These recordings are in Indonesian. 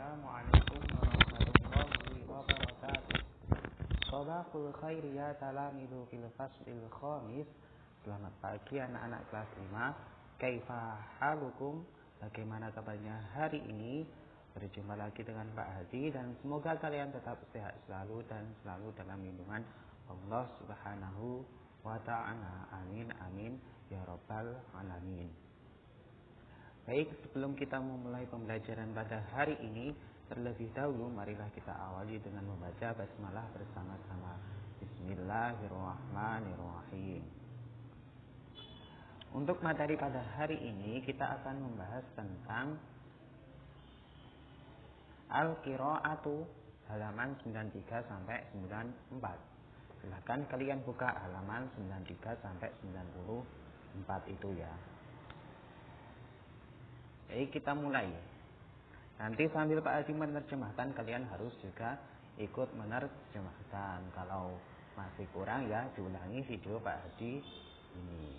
Assalamualaikum warahmatullahi wabarakatuh. Shabahul khairi ya talamidu fil faslil khamis. Selamat pagi anak-anak kelas 5. Kaifa halukum? Bagaimana kabarnya hari ini? Berjumpa lagi dengan Pak Hadi dan semoga kalian tetap sehat selalu dan selalu dalam lindungan Allah Subhanahu wa ta'ala. Amin amin ya rabbal alamin. Baik, sebelum kita memulai pembelajaran pada hari ini, terlebih dahulu marilah kita awali dengan membaca basmalah bersama-sama. Bismillahirrahmanirrahim. Untuk materi pada hari ini kita akan membahas tentang Al-Qira'atu halaman 93 sampai 94. Silakan kalian buka halaman 93 sampai 94 itu ya. Baik, kita mulai. Nanti sambil Pak Hadi menerjemahkan, kalian harus juga ikut menerjemahkan. Kalau masih kurang ya diulangi video Pak Hadi ini.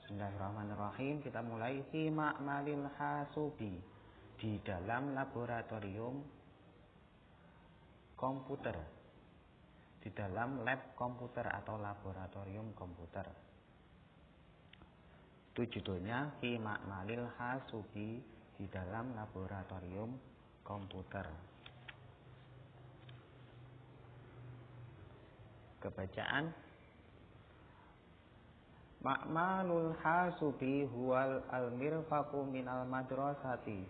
Bismillahirrahmanirrahim. Kita mulai. Fi ma'malil hasubi, di dalam laboratorium komputer. Di dalam lab komputer atau laboratorium komputer. Itu judulnya Fi ma'malil hasubi, di dalam laboratorium komputer. Kebacaan. Ma'malul hasubi huwal al-mirfaqu minal madrasati.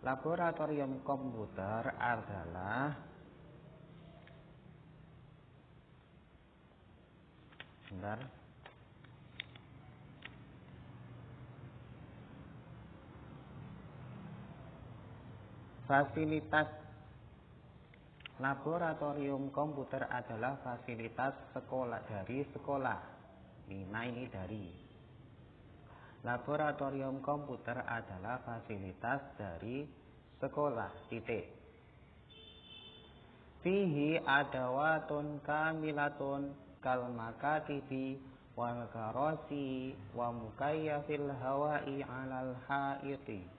Laboratorium komputer adalah fasilitas. Laboratorium komputer adalah fasilitas sekolah dari sekolah. Ini dari. Laboratorium komputer adalah fasilitas dari sekolah. Titik. Fihi adawatun kamilatun kal makatibi wal karasi wa mukayyafil hawai alal haiti.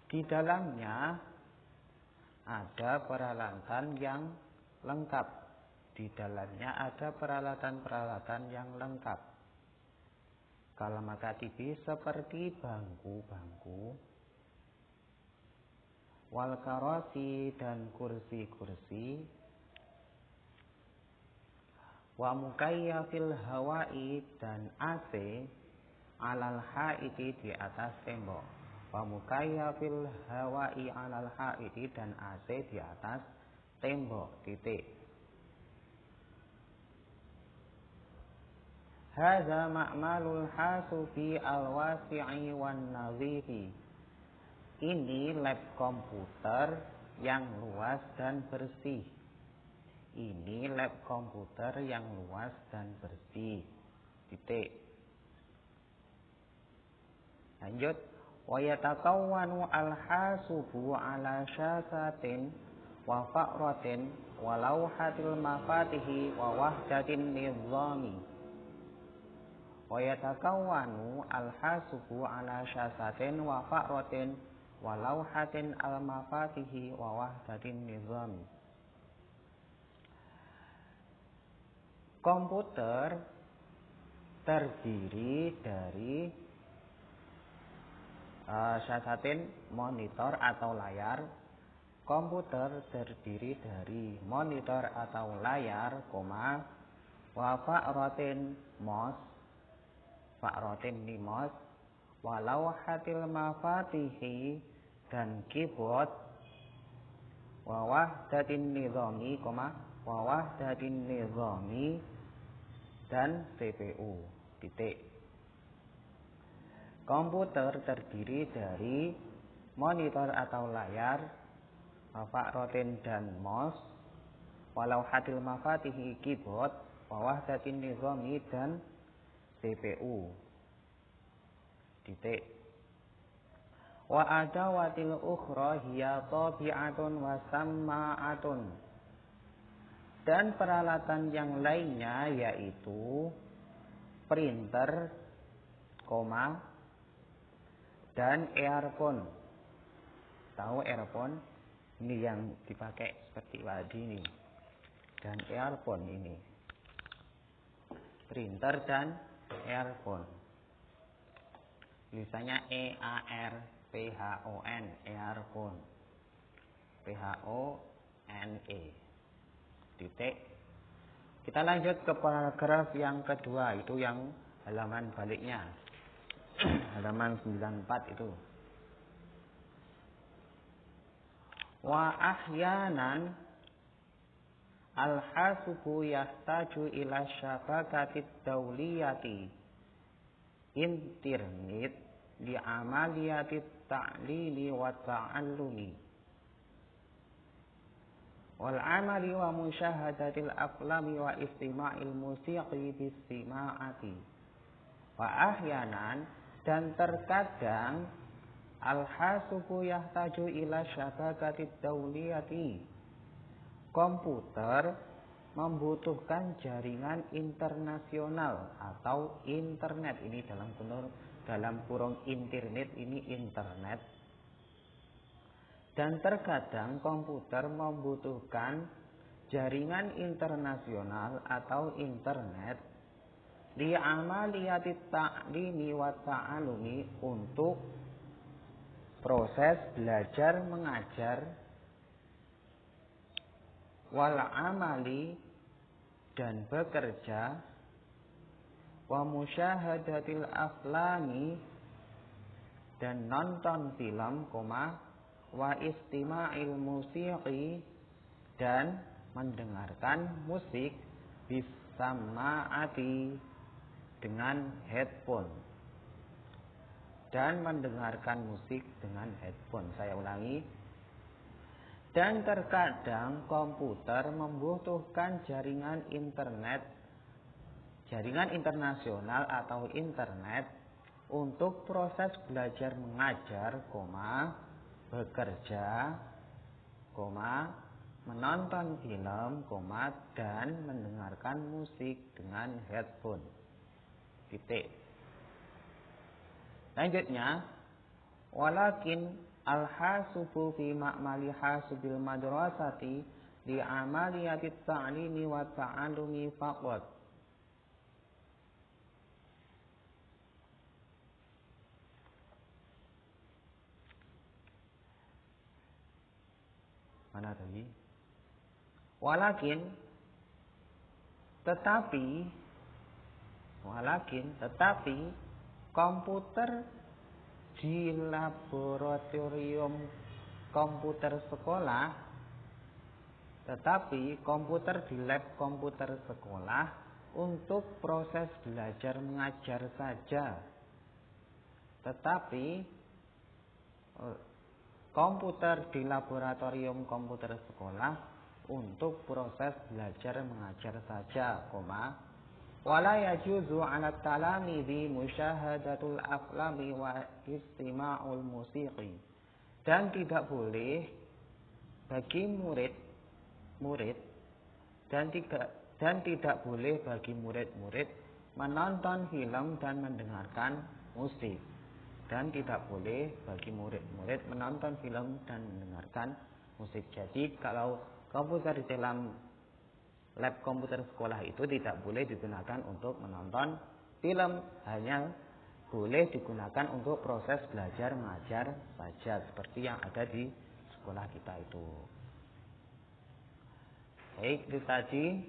Di dalamnya ada peralatan yang lengkap. Di dalamnya ada peralatan-peralatan yang lengkap. Kalau makatibi seperti bangku-bangku, wal karasi dan kursi-kursi, wa mukayyafil hawai dan AC alal haiti di atas tembok. Wa mukayyafil hawai alal haiti dan AC di atas tembok. Titik. Hadza ma'malul hasubi al-wasi'i wan nadhifi. Ini lab komputer yang luas dan bersih. Ini lab komputer yang luas dan bersih. Titik. Lanjut. Wa yatakawwanu al-hasubu ala syasatin wa fa'ratin wa lawhatil mafatihi wa wahdatin nizami. Wa yatakawwanu al-hasubu ala syasatin wa fa'ratin wa lawhatin al-mafatihi wa wahdatin nizami. Komputer terdiri dari syasatin, monitor atau layar. Komputer terdiri dari monitor atau layar, wa fa'ratin mouse, fa'ratin ni mouse, wa lawhatil mafatihi dan keyboard, wa wahdatin nizami, wa wahdatin nizami dan CPU. Titik. Komputer terdiri dari monitor atau layar, fa'ratin dan mouse, walau hadil mafatihi keyboard, wahdatin nizami dan CPU. Titik. Wa adawatil ukhra hiya tabi'atun wa samma'atun. Dan peralatan yang lainnya yaitu printer, dan earphone. tahu earphone ini yang dipakai seperti tadi ini, dan earphone ini, printer dan earphone. Tulisannya EARPHON, earphone, PHONE. Titik. Kita lanjut ke paragraf yang kedua, itu yang halaman baliknya. Halaman 94 itu. Wa ahyanan al-hasubu yahtaju ila syabakatid dawliyati internet li amaliyatit ta'lili wa ta'allumi wal amali wa musyahadatil aflami wa istima'il musiqi bisima'ati. Wa ahyanan, dan terkadang al-hasubu yahtaju ila syabakatid dawliyati, komputer membutuhkan jaringan internasional atau internet. Ini dalam kurung internet, ini internet. Dan terkadang komputer membutuhkan jaringan internasional atau internet li amaliyatit ta'limi wa ta'alumi, untuk proses belajar mengajar, wal amali, dan bekerja, wa musyahadatil aflami, dan nonton film, wa istima'il musiqi, dan mendengarkan musik, bisama'ati, dengan headphone, dan mendengarkan musik dengan headphone. Saya ulangi. Dan terkadang komputer membutuhkan jaringan internet, jaringan internasional atau internet, untuk proses belajar mengajar, bekerja, menonton film, dan mendengarkan musik dengan headphone. Titik. Lanjutnya, walakin al-hasubu fi ma'mali hasubil madrasati li amaliyatit ta'limi wa ta'allumi faqat. Mana tadi? Walakin, tetapi komputer di laboratorium komputer sekolah, di lab komputer sekolah untuk proses belajar mengajar saja. Tetapi komputer di laboratorium komputer sekolah untuk proses belajar mengajar saja, wala yajuzu 'ala talamidhi musyahadatul aflami wa istima'ul musiqi, dan tidak boleh bagi murid menonton film dan mendengarkan musik. Dan tidak boleh bagi murid-murid menonton film dan mendengarkan musik. Jadi kalau komputer di dalam lab komputer sekolah itu tidak boleh digunakan untuk menonton film, hanya boleh digunakan untuk proses belajar mengajar saja, seperti yang ada di sekolah kita itu. Baik, itu tadi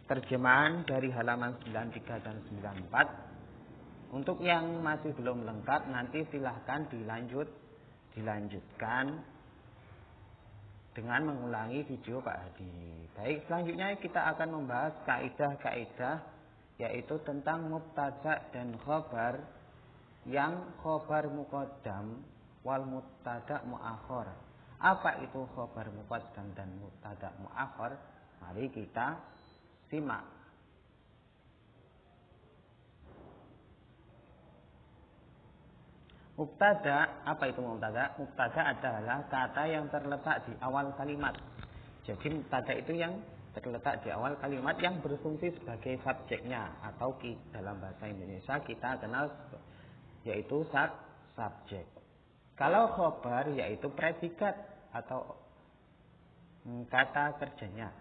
terjemahan dari halaman 93 dan 94. Untuk yang masih belum lengkap, nanti silahkan dilanjutkan dengan mengulangi video Pak Hadi. Baik, selanjutnya kita akan membahas kaidah-kaidah, yaitu tentang mubtada dan khobar, yang khobar muqaddam wal mubtada muakhar. Apa itu khobar muqaddam dan mubtada muakhar? Mari kita simak. Mubtada, apa itu mubtada? Mubtada adalah kata yang terletak di awal kalimat. Jadi mubtada itu yang terletak di awal kalimat yang berfungsi sebagai subjeknya, atau dalam bahasa Indonesia kita kenal yaitu subjek. Kalau khobar yaitu predikat atau kata kerjanya.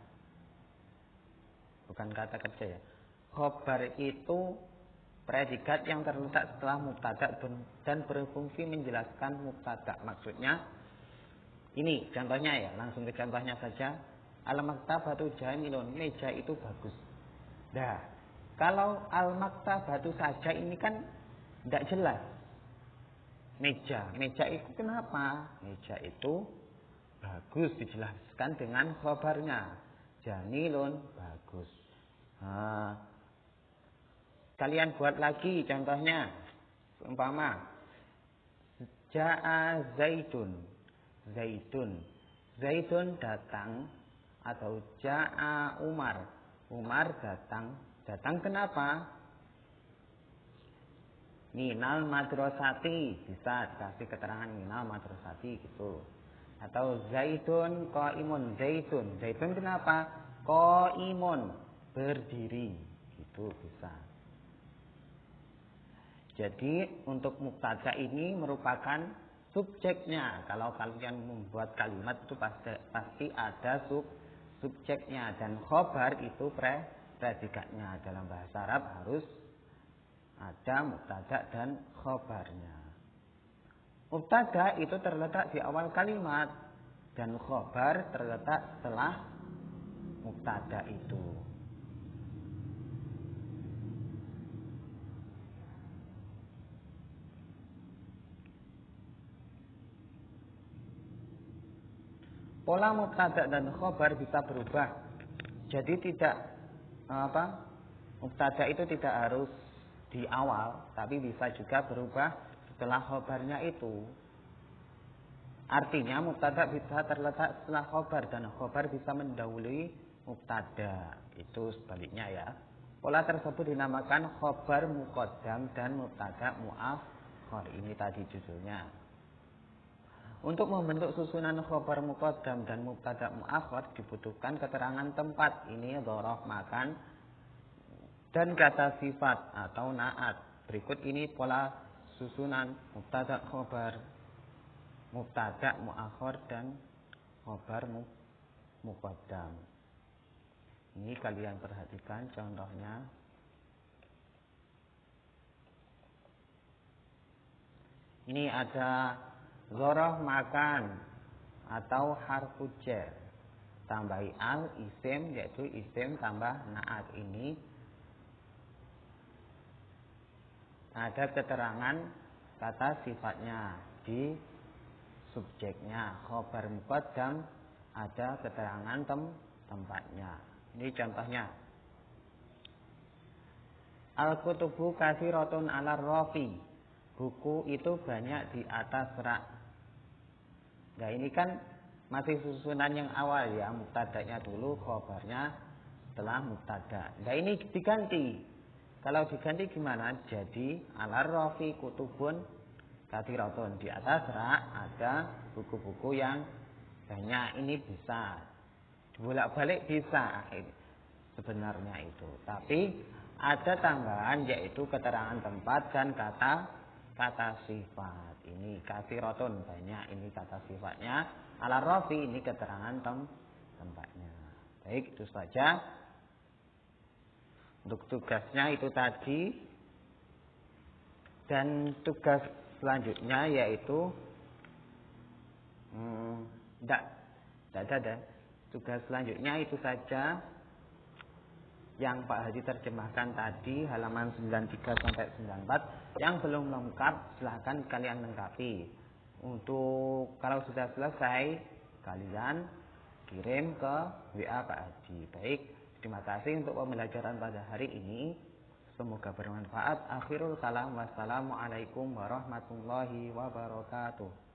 Bukan kata kerja ya. Khobar itu predikat yang terletak setelah mubtada dan berfungsi menjelaskan mubtada. Maksudnya ini contohnya ya, langsung ke contohnya saja. Al-maktabatu jamilun, meja itu bagus. Nah, kalau al-maktabatu saja ini kan tidak jelas. Meja itu kenapa? Meja itu bagus, dijelaskan dengan khobarnya. Jamilun, bagus. Nah, kalian buat lagi contohnya. Umpama Ja'a Zaidun. Zaidun datang. Atau Ja'a Umar. Umar datang. Datang kenapa? Minal madrasati. Bisa dikasih keterangan minal madrasati gitu. Atau Zaidun qaimun. Zaidun kenapa? Qaimun, berdiri. Gitu bisa. Jadi untuk mubtada ini merupakan subjeknya. Kalau kalian membuat kalimat itu pasti ada subjeknya, dan khobar itu predikatnya. Dalam bahasa Arab harus ada mubtada dan khobarnya. Mubtada itu terletak di awal kalimat dan khobar terletak setelah mubtada itu. Pola mubtada dan khobar bisa berubah. Jadi tidak mubtada itu tidak harus di awal, tapi bisa juga berubah setelah khobarnya itu. Artinya mubtada bisa terletak setelah khobar dan khobar bisa mendahului mubtada. Itu sebaliknya ya. Pola tersebut dinamakan khobar muqaddam dan mubtada muakhar. Ini tadi judulnya. Untuk membentuk susunan khobar muqaddam dan mubtada muakhar dibutuhkan keterangan tempat. Ini dzaraf makan dan kata sifat atau naat. Berikut ini pola susunan mubtada khobar, mubtada muakhar dan khobar muqaddam. Ini kalian perhatikan contohnya. Ini ada dzaraf makan atau harfu jar. Tambahi al isim, yaitu isim tambah naat. Ini ada keterangan kata sifatnya di subjeknya. Khobar muqaddam ada keterangan tempatnya. Ini contohnya. Al-kutubu katsiratun 'alar rafi. Buku itu banyak di atas rak. Nah ini kan masih susunan yang awal ya. Mubtadanya dulu, khobarnya setelah mubtada. Nah ini diganti. Kalau diganti gimana? Jadi alar rafi kutubun katsiratun. Di atas rak ada buku-buku yang banyak. Ini bisa bolak-balik bisa sebenarnya itu. Tapi ada tambahan yaitu keterangan tempat dan kata sifat. Ini katsiratun banyak, ini kata sifatnya. Ala rafi ini keterangan tempatnya. Baik, itu saja. Untuk tugasnya itu tadi. Dan tugas selanjutnya yaitu tidak ada. Tugas selanjutnya itu saja yang Pak Haji terjemahkan tadi, halaman 93 sampai 94. Yang belum lengkap silahkan kalian lengkapi. Untuk kalau sudah selesai kalian kirim ke WA Pak Haji. Baik, terima kasih untuk pembelajaran pada hari ini. Semoga bermanfaat. Akhirul kalam. Wassalamualaikum warahmatullahi wabarakatuh.